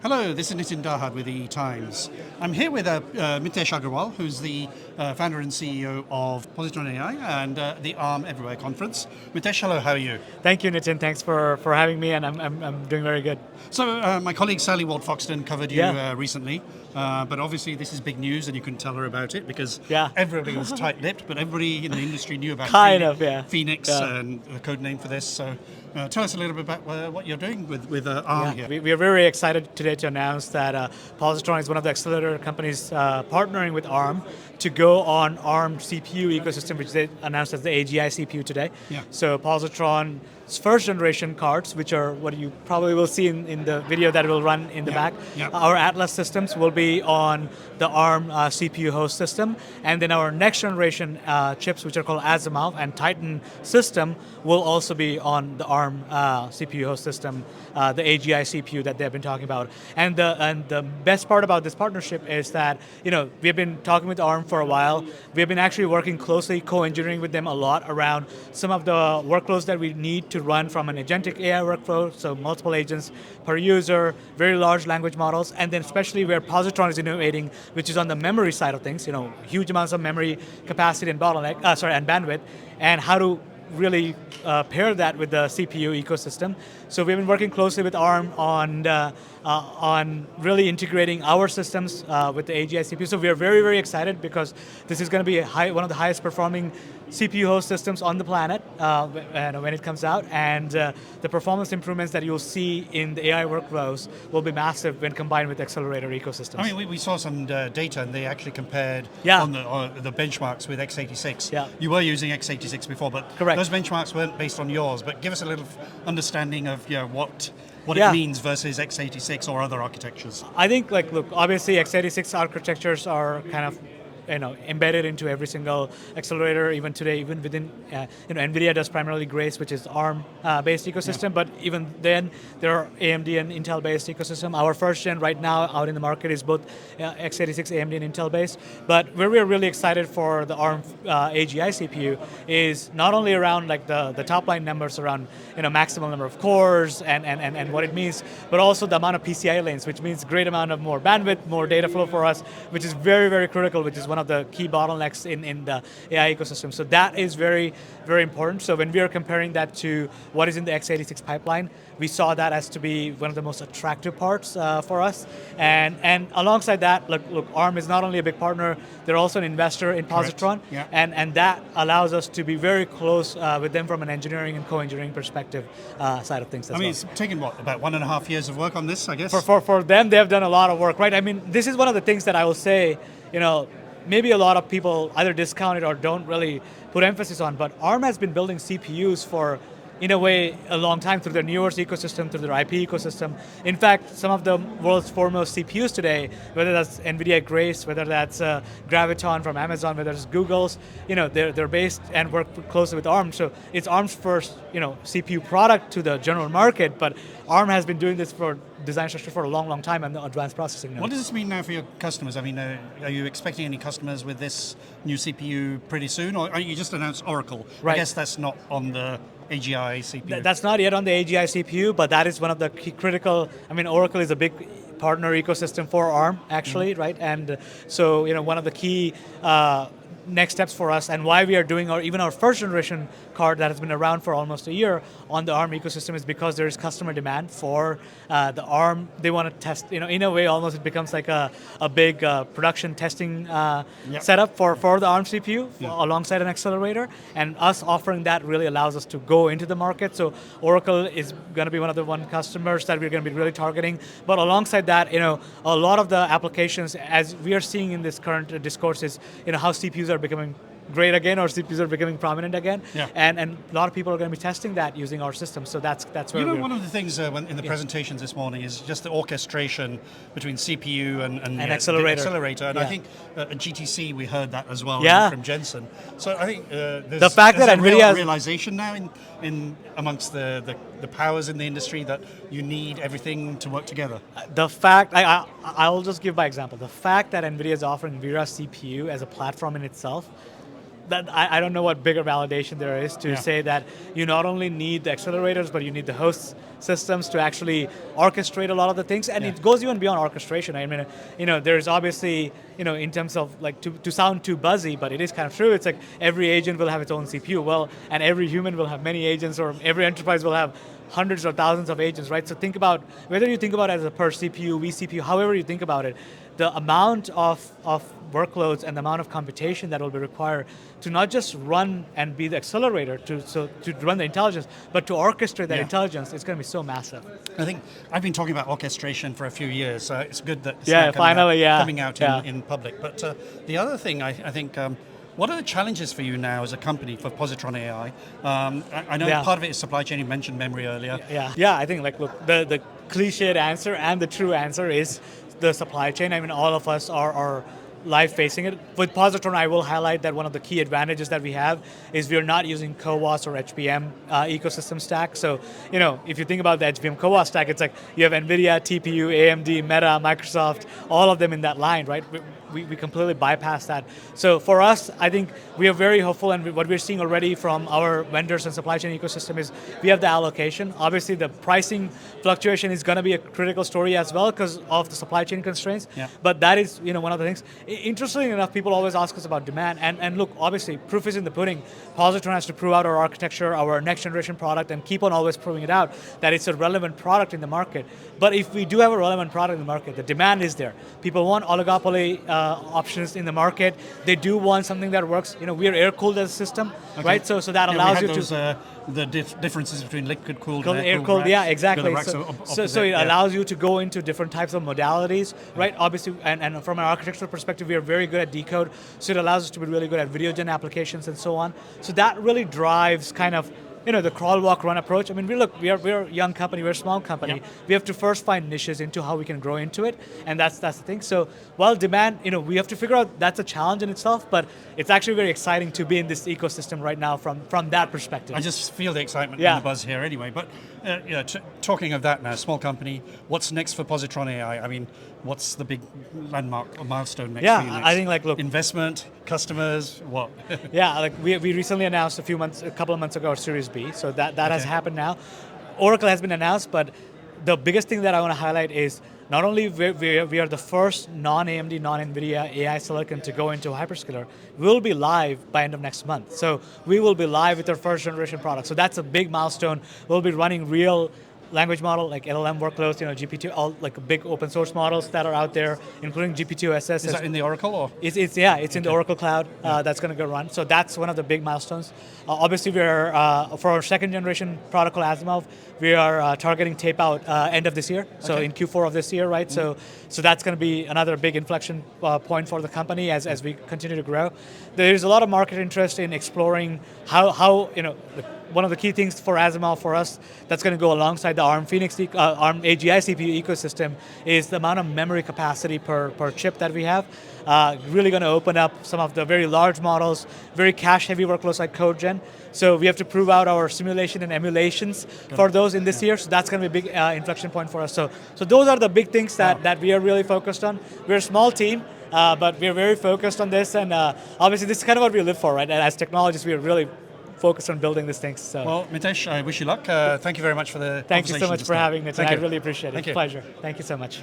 Hello, this is Nitin Dahad with the Times. I'm here with Mitesh Agarwal, who's the founder and CEO of Positron AI and the Arm Everywhere conference. Mitesh, hello, how are you? Thank you, Nitin. Thanks for having me, and I'm doing very good. So my colleague Sally Ward-Foxton covered you Yeah. Recently, but obviously this is big news and you couldn't tell her about it because Yeah. everybody was tight-lipped, but everybody in the industry knew about Kind of, yeah. Phoenix Yeah. and the code name for this. So tell us a little bit about what you're doing with Arm here. We are very excited today to announce that Positron is one of the accelerator companies partnering with Arm to go on Arm CPU ecosystem, which they announced as the AGI CPU today. Yeah. So Positron's first generation cards, which are what you probably will see in the video that will run in the back. Yeah. Our Atlas systems will be on the Arm CPU host system, and then our next generation chips, which are called Azimuth and Titan system, will also be on the Arm CPU host system, the AGI CPU that they've been talking about. And the best part about this partnership is that we've been talking with Arm for a while. We've been actually working closely, co-engineering with them a lot around some of the workloads that we need to run from an agentic AI workflow, so multiple agents per user, very large language models, and then especially where Positron is innovating, which is on the memory side of things, huge amounts of memory capacity and and bandwidth, and how to really pair that with the CPU ecosystem. So we've been working closely with Arm on really integrating our systems with the AGI CPU. So we are very, very excited because this is going to be one of the highest performing CPU host systems on the planet when it comes out, and the performance improvements that you'll see in the AI workflows will be massive when combined with accelerator ecosystems. I mean, we saw some data, and they actually compared Yeah. on the benchmarks with x86. Yeah. You were using x86 before, but Correct. those benchmarks weren't based on yours. But give us a little understanding of what Yeah. it means versus x86 or other architectures. I think, look, obviously x86 architectures are kind of embedded into every single accelerator, even today, even within, NVIDIA does primarily Grace, which is ARM-based ecosystem, Yeah. but even then, there are AMD and Intel-based ecosystem. Our first gen right now out in the market is both x86 AMD and Intel-based, but where we are really excited for the ARM AGI CPU is not only around the top-line numbers around maximum number of cores and what it means, but also the amount of PCI lanes, which means great amount of more bandwidth, more data flow for us, which is very, very critical, which is one of the key bottlenecks in the AI ecosystem. So that is very, very important. So when we are comparing that to what is in the x86 pipeline, we saw that as to be one of the most attractive parts for us. And alongside that, look, Arm is not only a big partner, they're also an investor in Positron, Yeah. and that allows us to be very close with them from an engineering and co-engineering perspective side of things as well. It's taken about 1.5 years of work on this, I guess. For them, they've done a lot of work, right? I mean, this is one of the things that I will say, maybe a lot of people either discount it or don't really put emphasis on, but Arm has been building CPUs for, in a way, a long time through their Neurons ecosystem, through their IP ecosystem. In fact, some of the world's foremost CPUs today, whether that's NVIDIA Grace, whether that's Graviton from Amazon, whether it's Google's, they're based and work closely with Arm. So it's Arm's first, CPU product to the general market, but Arm has been doing this for design structure for a long, long time and the advanced processing nodes. What does this mean now for your customers? I mean, are you expecting any customers with this new CPU pretty soon, or you just announced Oracle? Right. I guess that's not on the AGI CPU. That's not yet on the AGI CPU, but that is one of the key critical. I mean, Oracle is a big partner ecosystem for Arm, actually, right? And so, one of the key next steps for us, and why we are doing even our first generation card that has been around for almost a year on the Arm ecosystem, is because there is customer demand for the Arm. They want to test, in a way, almost it becomes like a big production testing setup for the Arm CPU alongside an accelerator, and us offering that really allows us to go into the market. So Oracle is going to be one of the customers that we're going to be really targeting, but alongside that, a lot of the applications, as we are seeing in this current discourse, is how CPUs are becoming great again, or CPUs are becoming prominent again, and a lot of people are going to be testing that using our system. So that's where we're. One of the things in the presentations this morning is just the orchestration between CPU and accelerator. The accelerator, and I think at GTC we heard that as well from Jensen. So I think there's the fact that NVIDIA realization now in amongst the powers in the industry that you need everything to work together. The fact, I'll just give by example, the fact that NVIDIA is offering Vera CPU as a platform in itself, I don't know what bigger validation there is to say that you not only need the accelerators, but you need the host systems to actually orchestrate a lot of the things, and it goes even beyond orchestration. I mean, there's obviously, in terms of like to sound too buzzy, but it is kind of true. It's like every agent will have its own CPU, well, and every human will have many agents, or every enterprise will have hundreds or thousands of agents, right? So think about, whether you think about it as a per CPU, vCPU, however you think about it, the amount of workloads and the amount of computation that will be required to not just run and be the accelerator to run the intelligence, but to orchestrate that intelligence, it's going to be so massive. I think I've been talking about orchestration for a few years, so it's good that it's coming out in public. But the other thing I think, what are the challenges for you now as a company for Positron AI? I know part of it is supply chain. You mentioned memory earlier. Yeah. I think look, the cliched answer and the true answer is the supply chain. I mean, all of us are live facing it. With Positron, I will highlight that one of the key advantages that we have is we are not using CoWoS or HBM ecosystem stack. So, if you think about the HBM CoWoS stack, it's like you have NVIDIA, TPU, AMD, Meta, Microsoft, all of them in that line, right? We completely bypass that. So for us, I think we are very hopeful, and what we're seeing already from our vendors and supply chain ecosystem is we have the allocation. Obviously, the pricing fluctuation is going to be a critical story as well because of the supply chain constraints. But that is one of the things. Interestingly enough, people always ask us about demand, and look, obviously, proof is in the pudding. Positron has to prove out our architecture, our next generation product, and keep on always proving it out that it's a relevant product in the market. But if we do have a relevant product in the market, the demand is there. People want oligopoly options in the market. They do want something that works. We are air cooled as a system, right? So that allows you to the differences between liquid cooled and air cooled. Yeah, exactly. So it allows you to go into different types of modalities, right? Obviously, and from an architectural perspective, we are very good at decode. So it allows us to be really good at video gen applications and so on. So that really drives kind of the crawl, walk, run approach. I mean, we're a young company, we're a small company. We have to first find niches into how we can grow into it, and that's the thing. So while demand, we have to figure out, that's a challenge in itself, but it's actually very exciting to be in this ecosystem right now from that perspective. I just feel the excitement and the buzz here anyway. But talking of that now, small company, what's next for Positron AI? I mean, what's the big landmark or milestone next for you next? I think look, investment, customers, what? We recently announced a couple of months ago our Series B, so that has happened now. Oracle has been announced, but the biggest thing that I want to highlight is not only we are the first non-AMD, non-NVIDIA AI silicon to go into a hyperscaler, we'll be live by end of next month. So we will be live with our first generation product. So that's a big milestone. We'll be running real language model like LLM workloads, GPT, all like big open source models that are out there, including GPT-OSS. Is that in the Oracle or? It's in the Oracle Cloud that's going to go run. So that's one of the big milestones. Obviously, we're for our second generation product called Asimov, we are targeting tape out end of this year. So in Q4 of this year, right? So that's going to be another big inflection point for the company as we continue to grow. There's a lot of market interest in exploring how one of the key things for Asimov for us that's going to go alongside the Arm Arm AGI CPU ecosystem is the amount of memory capacity per chip that we have. Really going to open up some of the very large models, very cache-heavy workloads like CodeGen. So we have to prove out our simulation and emulations for those in this year. So that's going to be a big inflection point for us. So those are the big things that we are really focused on. We're a small team, but we're very focused on this. And obviously, this is kind of what we live for, right? And as technologists, we are really focused on building these things. So. Well, Mitesh, I wish you luck. Thank you very much for the Thank you so much for having me. I really appreciate it. Thank you. Pleasure. Thank you so much.